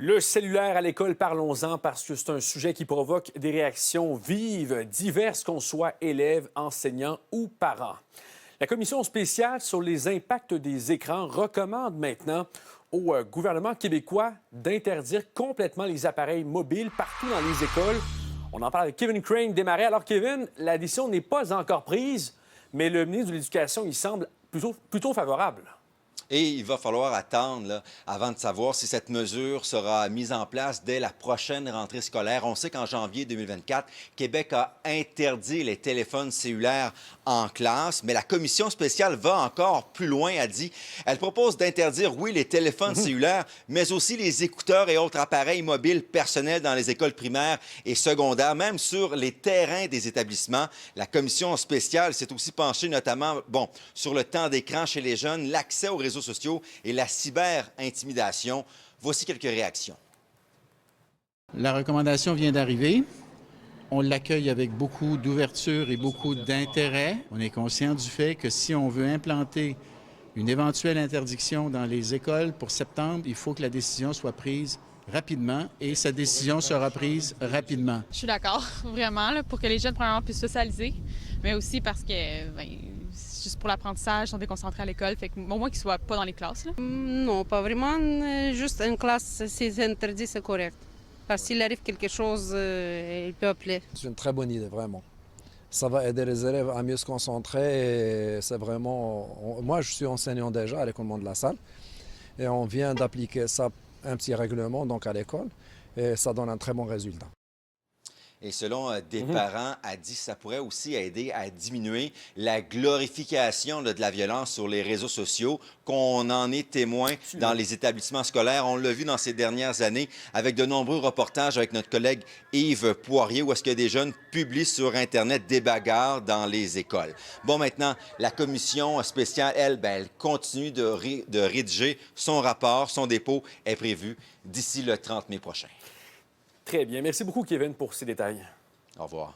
Le cellulaire à l'école, parlons-en parce que c'est un sujet qui provoque des réactions vives, diverses, qu'on soit élèves, enseignants ou parents. La commission spéciale sur les impacts des écrans recommande maintenant au gouvernement québécois d'interdire complètement les appareils mobiles partout dans les écoles. On en parle avec Kevin Crane démarré. Alors Kevin, la décision n'est pas encore prise, mais le ministre de l'Éducation, il semble plutôt favorable. Et il va falloir attendre là, avant de savoir si cette mesure sera mise en place dès la prochaine rentrée scolaire. On sait qu'en janvier 2024, Québec a interdit les téléphones cellulaires en classe, mais la commission spéciale va encore plus loin, a dit. Elle propose d'interdire, oui, les téléphones cellulaires, mais aussi les écouteurs et autres appareils mobiles personnels dans les écoles primaires et secondaires, même sur les terrains des établissements. La commission spéciale s'est aussi penchée notamment sur le temps d'écran chez les jeunes, l'accès aux réseaux sociaux et la cyber-intimidation. Voici quelques réactions. La recommandation vient d'arriver. On l'accueille avec beaucoup d'ouverture et beaucoup d'intérêt. On est conscient du fait que si on veut implanter une éventuelle interdiction dans les écoles pour septembre, il faut que la décision soit prise rapidement et cette décision sera prise rapidement. Je suis d'accord, vraiment, là, pour que les jeunes, premièrement, puissent socialiser, mais aussi parce que, c'est juste pour l'apprentissage, ils sont déconcentrés à l'école, fait que, au moins qu'ils ne soient pas dans les classes. Là. Non, pas vraiment. Juste en classe, si c'est interdit, c'est correct. Parce qu'il arrive quelque chose, il peut appeler. C'est une très bonne idée, vraiment. Ça va aider les élèves à mieux se concentrer. Et c'est vraiment... Moi, je suis enseignant déjà à l'École de la Salle. Et on vient d'appliquer ça, un petit règlement, donc à l'école. Et ça donne un très bon résultat. Et selon des parents, a dit que ça pourrait aussi aider à diminuer la glorification de la violence sur les réseaux sociaux, qu'on en est témoin dans les établissements scolaires. On l'a vu dans ces dernières années avec de nombreux reportages avec notre collègue Yves Poirier, où est-ce que des jeunes publient sur Internet des bagarres dans les écoles. Bon, maintenant, la commission spéciale, elle continue de rédiger son rapport. Son dépôt est prévu d'ici le 30 mai prochain. Très bien. Merci beaucoup, Kevin, pour ces détails. Au revoir.